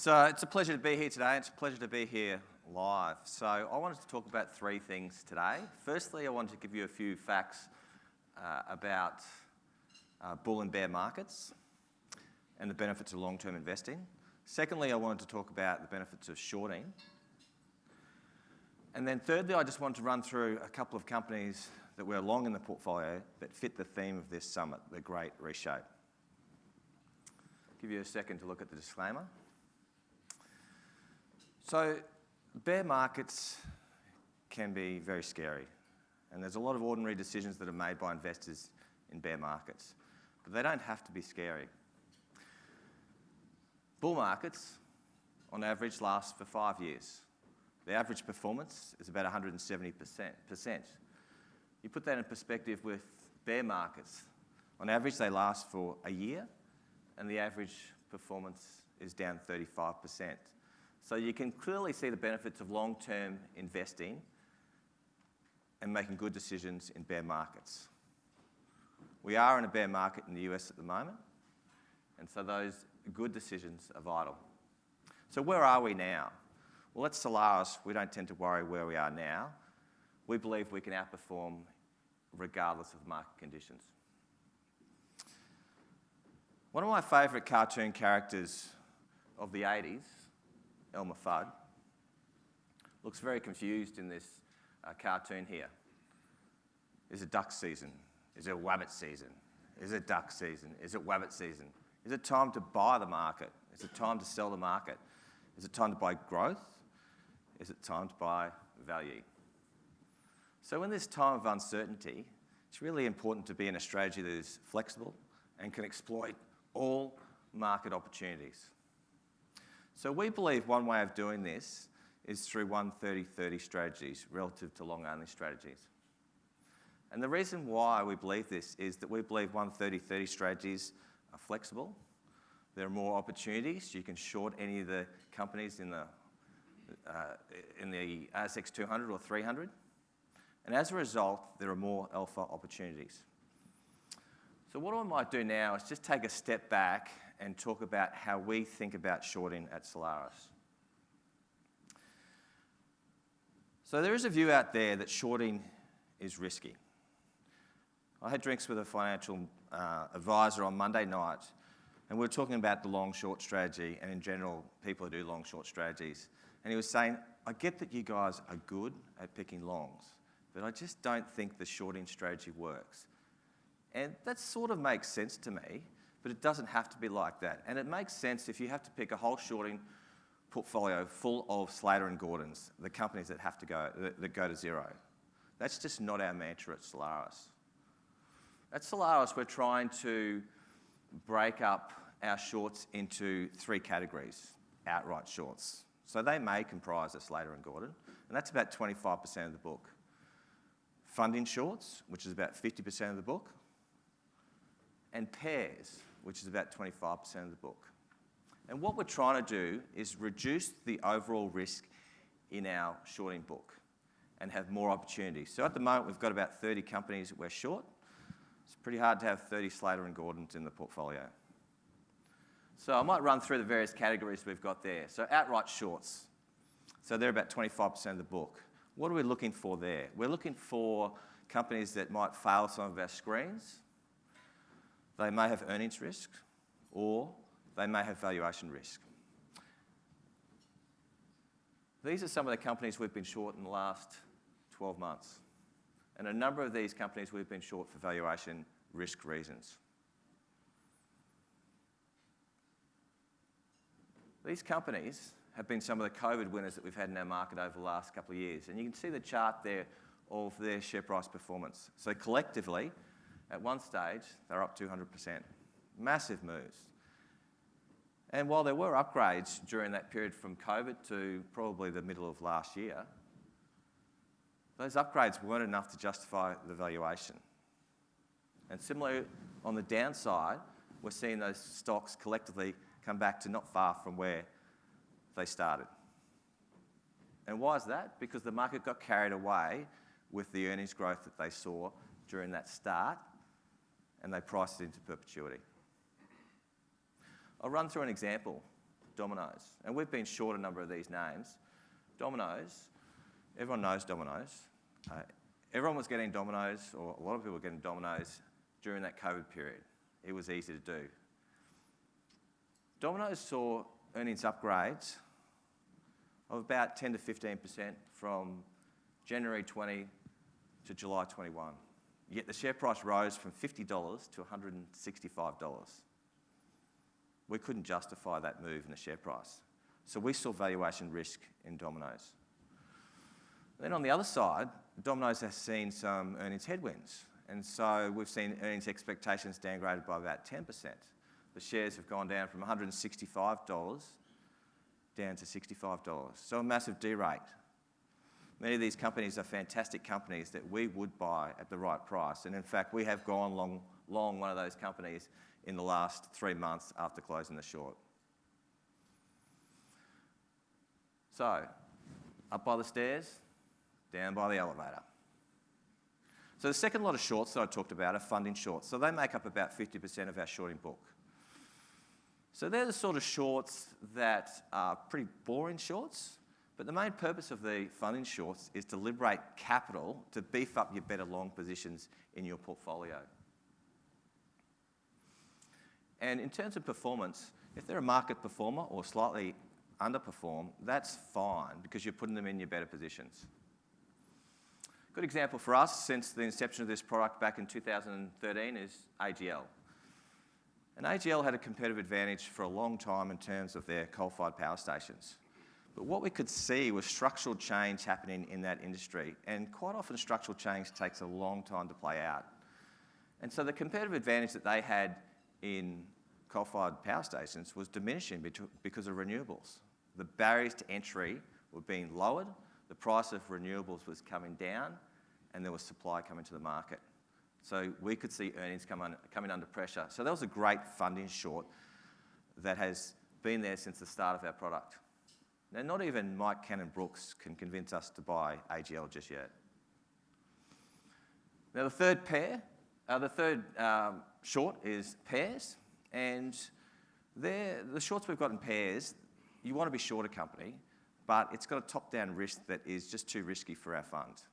So it's a pleasure to be here today. It's a pleasure to be here live. So I wanted to talk about three things today. Firstly, I wanted to give you a few facts about bull and bear markets and the benefits of long-term investing. Secondly, I wanted to talk about the benefits of shorting. And then thirdly, I just wanted to run through a couple of companies that we're long in the portfolio that fit the theme of this summit, the Great Reshape. Give you a second to look at the disclaimer. So bear markets can be very scary, and there's a lot of ordinary decisions that are made by investors in bear markets, but they don't have to be scary. Bull markets, on average, last for 5 years. The average performance is about 170%. You put that in perspective with bear markets. On average, they last for a year, and the average performance is down 35%. So you can clearly see the benefits of long-term investing and making good decisions in bear markets. We are in a bear market in the US at the moment, and so those good decisions are vital. So where are we now? Well, at Solaris, we don't tend to worry where we are now. We believe we can outperform regardless of market conditions. One of my favourite cartoon characters of the 80s, Elmer Fudd, looks very confused in this cartoon here. Is it duck season? Is it wabbit season? Is it duck season? Is it wabbit season? Is it time to buy the market? Is it time to sell the market? Is it time to buy growth? Is it time to buy value? So in this time of uncertainty, it's really important to be in a strategy that is flexible and can exploit all market opportunities. So we believe one way of doing this is through 1-30-30 strategies relative to long-only strategies. And the reason why we believe this is that we believe 1-30-30 strategies are flexible. There are more opportunities. You can short any of the companies in the ASX 200 or 300. And as a result, there are more alpha opportunities. So what I might do now is just take a step back and talk about how we think about shorting at Solaris. So there is a view out there that shorting is risky. I had drinks with a financial advisor on Monday night, and we were talking about the long-short strategy and in general, people who do long-short strategies. And he was saying, I get that you guys are good at picking longs, but I just don't think the shorting strategy works. And that sort of makes sense to me, but it doesn't have to be like that. And it makes sense if you have to pick a whole shorting portfolio full of Slater and Gordons, the companies that have to go to zero. That's just not our mantra at Solaris. At Solaris, we're trying to break up our shorts into three categories: outright shorts. So they may comprise a Slater and Gordon, and that's about 25% of the book. Funding shorts, which is about 50% of the book, and pairs, which is about 25% of the book. And what we're trying to do is reduce the overall risk in our shorting book and have more opportunities. So at the moment, we've got about 30 companies that we're short. It's pretty hard to have 30 Slater and Gordons in the portfolio. So I might run through the various categories we've got there. So outright shorts. So they're about 25% of the book. What are we looking for there? We're looking for companies that might fail some of our screens. They may have earnings risk, or they may have valuation risk. These are some of the companies we've been short in the last 12 months. And a number of these companies we've been short for valuation risk reasons. These companies have been some of the COVID winners that we've had in our market over the last couple of years. And you can see the chart there of their share price performance. So collectively, at one stage, they're up 200%. Massive moves. And while there were upgrades during that period from COVID to probably the middle of last year, those upgrades weren't enough to justify the valuation. And similarly, on the downside, we're seeing those stocks collectively come back to not far from where they started. And why is that? Because the market got carried away with the earnings growth that they saw during that start, and they priced it into perpetuity. I'll run through an example. Domino's. And we've been short a number of these names. Domino's, everyone knows Domino's. Everyone was getting Domino's, or a lot of people were getting Domino's during that COVID period. It was easy to do. Domino's saw earnings upgrades of about 10 to 15% from January 20 to July 21. Yet the share price rose from $50 to $165. We couldn't justify that move in the share price. So we saw valuation risk in Domino's. Then on the other side, Domino's has seen some earnings headwinds. And so we've seen earnings expectations downgraded by about 10%. The shares have gone down from $165 down to $65. So a massive derate. Many of these companies are fantastic companies that we would buy at the right price. And in fact, we have gone long one of those companies in the last 3 months after closing the short. So, up by the stairs, down by the elevator. So the second lot of shorts that I talked about are funding shorts. So they make up about 50% of our shorting book. So they're the sort of shorts that are pretty boring shorts, but the main purpose of the funding shorts is to liberate capital to beef up your better long positions in your portfolio. And in terms of performance, if they're a market performer or slightly underperform, that's fine because you're putting them in your better positions. Good example for us since the inception of this product back in 2013 is AGL. And AGL had a competitive advantage for a long time in terms of their coal-fired power stations. But what we could see was structural change happening in that industry. And quite often structural change takes a long time to play out. And so the competitive advantage that they had in coal-fired power stations was diminishing because of renewables. The barriers to entry were being lowered, the price of renewables was coming down, and there was supply coming to the market. So we could see earnings coming under pressure. So that was a great funding short that has been there since the start of our product. Now, not even Mike Cannon-Brookes can convince us to buy AGL just yet. Now, the third short is pairs, and the shorts we've got in pairs, you want to be short a company, but it's got a top-down risk that is just too risky for our fund.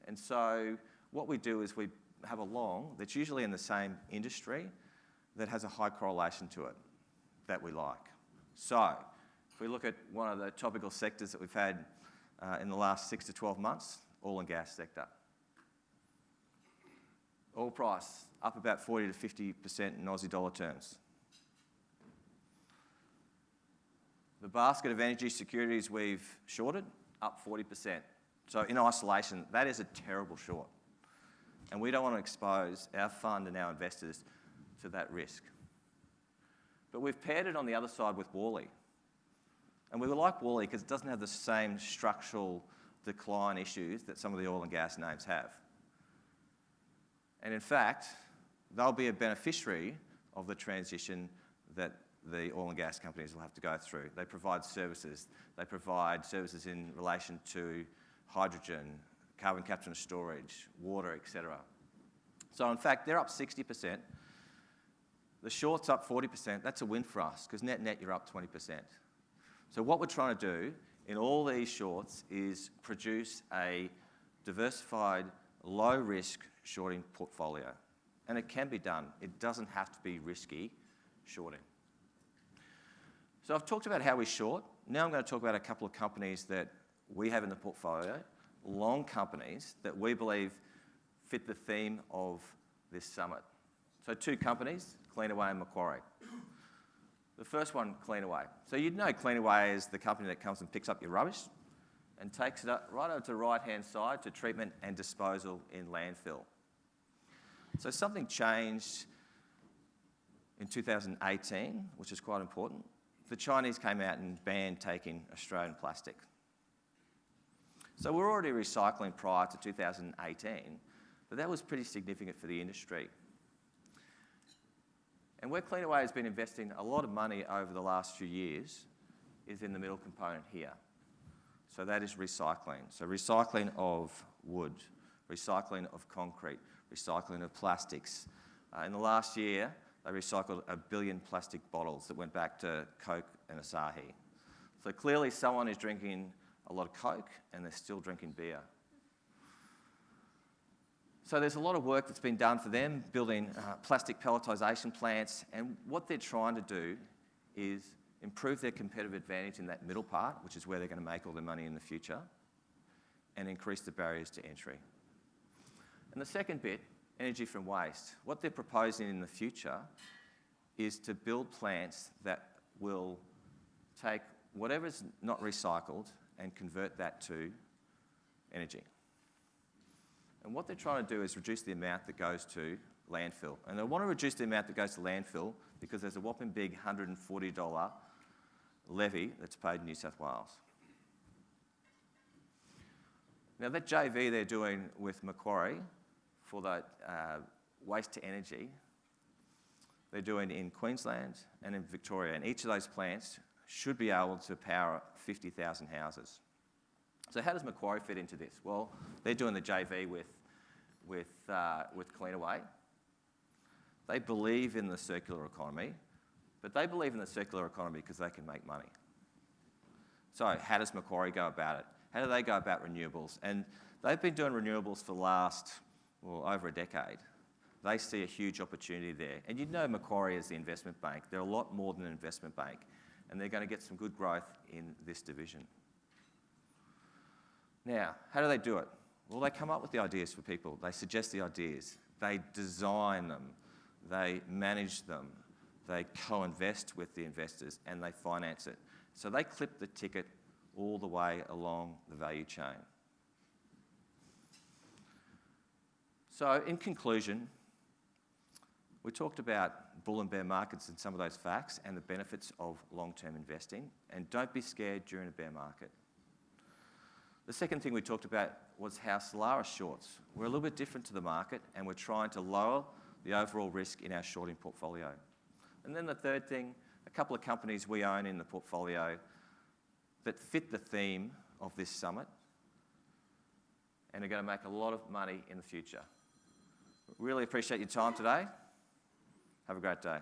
And so what we do is we have a long that's usually in the same industry that has a high correlation to it that we like. So if we look at one of the topical sectors that we've had in the last 6 to 12 months, oil and gas sector. Oil price up about 40 to 50% in Aussie dollar terms. The basket of energy securities we've shorted, up 40%. So in isolation, that is a terrible short. And we don't want to expose our fund and our investors to that risk. But we've paired it on the other side with Worley. And we like Worley because it doesn't have the same structural decline issues that some of the oil and gas names have. And in fact, they'll be a beneficiary of the transition that the oil and gas companies will have to go through. They provide services. They provide services in relation to hydrogen, carbon capture and storage, water, etc. So in fact, they're up 60%. The short's up 40%. That's a win for us because net you're up 20%. So what we're trying to do in all these shorts is produce a diversified, low-risk shorting portfolio. And it can be done. It doesn't have to be risky shorting. So I've talked about how we short. Now I'm going to talk about a couple of companies that we have in the portfolio, long companies that we believe fit the theme of this summit. So 2 companies, Cleanaway and Macquarie. The first one, Cleanaway. So you'd know Cleanaway is the company that comes and picks up your rubbish and takes it up right over to the right-hand side to treatment and disposal in landfill. So something changed in 2018, which is quite important. The Chinese came out and banned taking Australian plastic. So we're already recycling prior to 2018, but that was pretty significant for the industry. And where Cleanaway has been investing a lot of money over the last few years is in the middle component here. So that is recycling. So recycling of wood, recycling of concrete, recycling of plastics. In the last year, they recycled 1 billion plastic bottles that went back to Coke and Asahi. So clearly someone is drinking a lot of Coke and they're still drinking beer. So there's a lot of work that's been done for them, building plastic pelletization plants, and what they're trying to do is improve their competitive advantage in that middle part, which is where they're going to make all their money in the future, and increase the barriers to entry. And the second bit, energy from waste. What they're proposing in the future is to build plants that will take whatever's not recycled and convert that to energy. And what they're trying to do is reduce the amount that goes to landfill. And they want to reduce the amount that goes to landfill because there's a whopping big $140 levy that's paid in New South Wales. Now that JV they're doing with Macquarie for that waste to energy, they're doing in Queensland and in Victoria, and each of those plants should be able to power 50,000 houses. So how does Macquarie fit into this? Well, they're doing the JV with Cleanaway. They believe in the circular economy, but they believe in the circular economy because they can make money. So how does Macquarie go about it? How do they go about renewables? And they've been doing renewables for the last, over a decade. They see a huge opportunity there. And you know Macquarie is the investment bank. They're a lot more than an investment bank, and they're going to get some good growth in this division. Now, how do they do it? Well, they come up with the ideas for people. They suggest the ideas. They design them. They manage them. They co-invest with the investors, and they finance it. So they clip the ticket all the way along the value chain. So in conclusion, we talked about bull and bear markets and some of those facts and the benefits of long-term investing, and don't be scared during a bear market. The second thing we talked about was how Solaris shorts. We're a little bit different to the market, and we're trying to lower the overall risk in our shorting portfolio. And then the third thing, a couple of companies we own in the portfolio that fit the theme of this summit and are going to make a lot of money in the future. Really appreciate your time today. Have a great day.